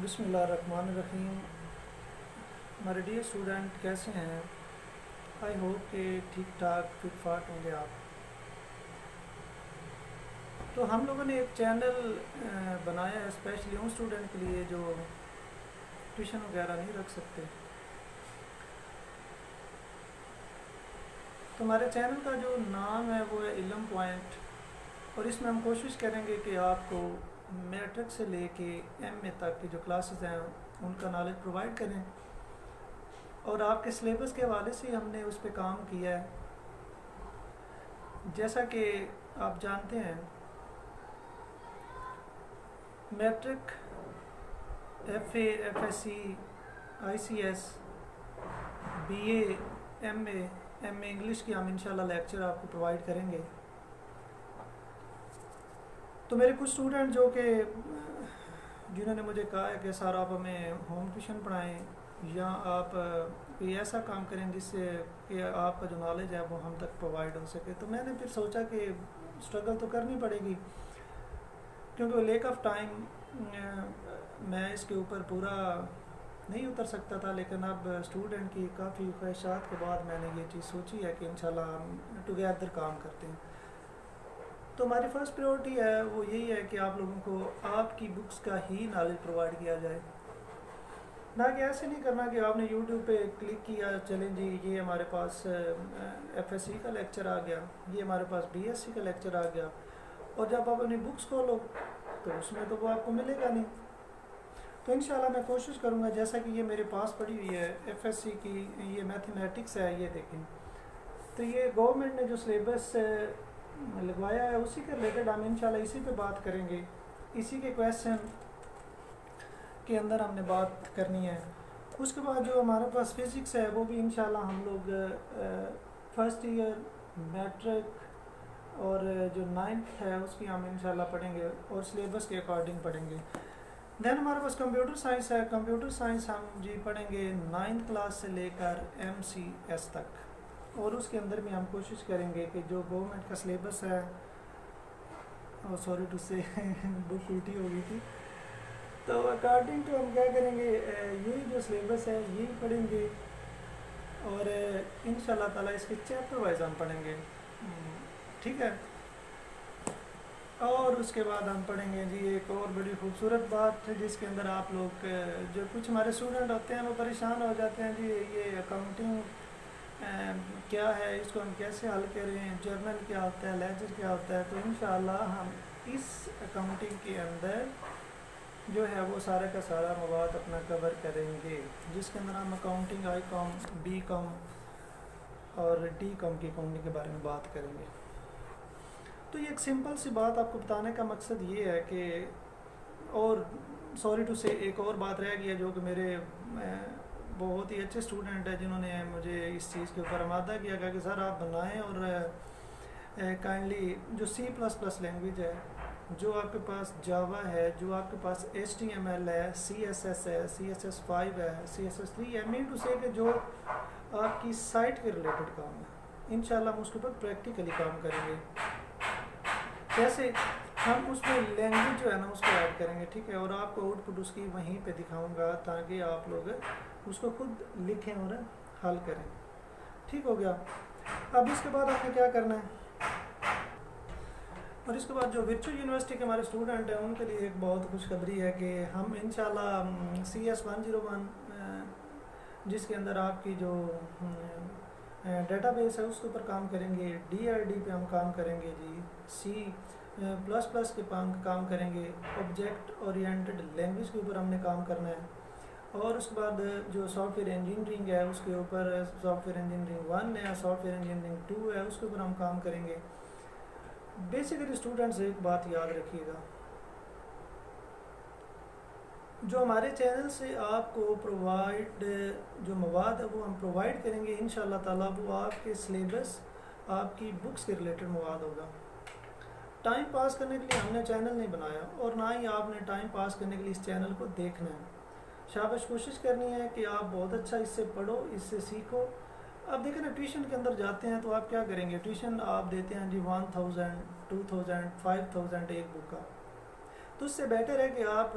بسم اللہ الرحمن الرحیم. ہمارے ڈیئر اسٹوڈنٹ کیسے ہیں؟ آئی ہوپ کہ ٹھیک ٹھاک فٹ فاٹ ہوں گے آپ. تو ہم لوگوں نے ایک چینل بنایا ہے اسپیشلی ان اسٹوڈنٹ کے لیے جو ٹیوشن وغیرہ نہیں رکھ سکتے. تو ہمارے چینل کا جو نام ہے وہ ہے علم پوائنٹ، اور اس میں ہم کوشش کریں گے کہ آپ کو میٹرک سے لے کے ایم اے تک کی جو کلاسز ہیں ان کا نالج پرووائڈ کریں، اور آپ کے سلیبس کے حوالے سے ہم نے اس پہ کام کیا ہے. جیسا کہ آپ جانتے ہیں matric, F A, F S C, I C S, B A, M A English کی ہم انشاءاللہ لیکچر آپ کو پرووائڈ کریں گے. تو میرے کچھ اسٹوڈنٹ جو کہ جنہوں نے مجھے کہا ہے کہ سر آپ ہمیں ہوم ٹیوشن پڑھائیں یا آپ کوئی ایسا کام کریں جس سے کہ آپ کا جو نالج ہے وہ ہم تک پرووائڈ ہو سکے، تو میں نے پھر سوچا کہ اسٹرگل تو کرنی پڑے گی، کیونکہ لیک آف ٹائم میں اس کے اوپر پورا نہیں اتر سکتا تھا. لیکن اب اسٹوڈنٹ کی کافی خواہشات کے بعد میں نے یہ چیز سوچی ہے کہ انشاءاللہ ہم ٹوگیدر کام کرتے ہیں. تو ہماری فرسٹ پریورٹی ہے وہ یہی ہے کہ آپ لوگوں کو آپ کی بکس کا ہی نالج پرووائڈ کیا جائے، نہ کہ ایسے نہیں کرنا کہ آپ نے یوٹیوب پہ کلک کیا چلیں جی یہ ہمارے پاس ایف ایس سی کا لیکچر آ گیا، یہ ہمارے پاس بی ایس سی کا لیکچر آ گیا، اور جب آپ اپنی بکس کھولو تو اس میں تو وہ آپ کو ملے گا نہیں. تو انشاءاللہ میں کوشش کروں گا، جیسا کہ یہ میرے پاس پڑی ہوئی ہے ایف ایس سی کی، یہ میتھمیٹکس ہے، یہ دیکھیں. تو یہ گورنمنٹ نے جو سلیبس لگوایا ہے اسی کے ریلیٹڈ ہم انشاءاللہ اسی پہ بات کریں گے، اسی کے کویسچن کے اندر ہم نے بات کرنی ہے. اس کے بعد جو ہمارے پاس فزکس ہے وہ بھی انشاءاللہ ہم لوگ فرسٹ ایئر میٹرک اور جو نائنتھ ہے اس کی ہم انشاءاللہ پڑھیں گے اور سلیبس کے اکارڈنگ پڑھیں گے. دین ہمارے پاس کمپیوٹر سائنس ہے. کمپیوٹر سائنس ہم جی پڑھیں گے 9th کلاس سے لے کر ایم سی ایس تک، اور اس کے اندر بھی ہم کوشش کریں گے کہ جو گورنمنٹ کا سلیبس ہے، سوری ٹو سے بک الٹی ہو گئی تھی، تو اکارڈنگ ٹو ہم کیا کریں گے، یہی جو سلیبس ہے یہی پڑھیں گے، اور ان شاء اللہ تعالیٰ اس کے چیپٹر وائز ہم پڑھیں گے. ٹھیک ہے. اور اس کے بعد ہم پڑھیں گے جی ایک اور بڑی خوبصورت بات جس کے اندر آپ لوگ جو کچھ ہمارے اسٹوڈنٹ ہوتے ہیں وہ پریشان ہو جاتے ہیں، جی یہ اکاؤنٹنگ کیا ہے، اس کو ہم کیسے حل کریں، جرنل کیا ہوتا ہے، لیجر کیا ہوتا ہے. تو انشاءاللہ ہم اس اکاؤنٹنگ کے اندر جو ہے وہ سارا کا سارا مواد اپنا کور کریں گے، جس کے اندر ہم اکاؤنٹنگ آئی کام، بی کام اور ڈی کام کی اکاؤنٹنگ کے بارے میں بات کریں گے. تو یہ ایک سمپل سی بات آپ کو بتانے کا مقصد یہ ہے کہ، اور سوری ٹو سے ایک اور بات رہ گئی ہے جو کہ میرے بہت ہی اچھے اسٹوڈنٹ ہیں جنہوں نے مجھے اس چیز کے اوپر آمادہ کیا کہ سر آپ بنائیں، اور کائنڈلی جو سی پلس پلس لینگویج ہے، جو آپ کے پاس جاوا ہے، جو آپ کے پاس ایچ ٹی ایم ایل ہے، سی ایس ایس ہے، سی ایس ایس 5 ہے، سی ایس ایس 3 ہے، مین ٹو سے کہ جو آپ کی سائٹ کے ریلیٹڈ کام ہے، انشاءاللہ ہم اس کے اوپر پریکٹیکلی کام کریں گے. کیسے ہم اس میں لینگویج جو ہے نا اس کو ایڈ کریں گے. ٹھیک ہے. اور آپ کو آؤٹ پٹ اس کی وہیں پہ دکھاؤں گا تاکہ آپ لوگ اس کو خود لکھیں اور حل کریں. ٹھیک ہو گیا. اب اس کے بعد آپ نے کیا کرنا ہے، اور اس کے بعد جو ورچوئل یونیورسٹی کے ہمارے اسٹوڈنٹ ہیں ان کے لیے ایک بہت خوشخبری ہے کہ ہم انشاءاللہ سی ایس 101 جس کے اندر آپ کی جو ڈیٹا بیس ہے اس کے اوپر کام کریں گے، ڈی آر ڈی پہ ہم کام کریں گے، جی سی پلس پلس کے کام کریں گے، آبجیکٹ اورینٹڈ لینگویج کے اوپر ہم نے کام کرنا ہے. اور اس کے بعد جو سافٹ ویئر انجینئرنگ ہے اس کے اوپر سافٹ ویئر انجینئرنگ 1 ہے، سافٹ ویئر انجینئرنگ 2 ہے، اس کے اوپر ہم کام کریں گے. بیسیکلی اسٹوڈنٹس ایک بات یاد رکھیے گا، جو ہمارے چینل سے آپ کو پرووائڈ جو مواد ہے وہ ہم پرووائڈ کریں گے انشاءاللہ تعالیٰ، وہ آپ کے سلیبس، آپ کی بکس کے ریلیٹڈ مواد ہوگا. ٹائم پاس کرنے کے لیے ہم نے چینل نہیں بنایا، اور نہ ہی آپ نے ٹائم پاس کرنے کے لیے اس چینل کو دیکھنا ہے. شاباش، کوشش کرنی ہے کہ آپ بہت اچھا اس سے پڑھو، اس سے سیکھو. اب دیکھیں نا ٹیوشن کے اندر جاتے ہیں تو آپ کیا کریں گے، ٹیوشن آپ دیتے ہیں جی 1000 2000 5000 ایک بک کا. تو اس سے بیٹر ہے کہ آپ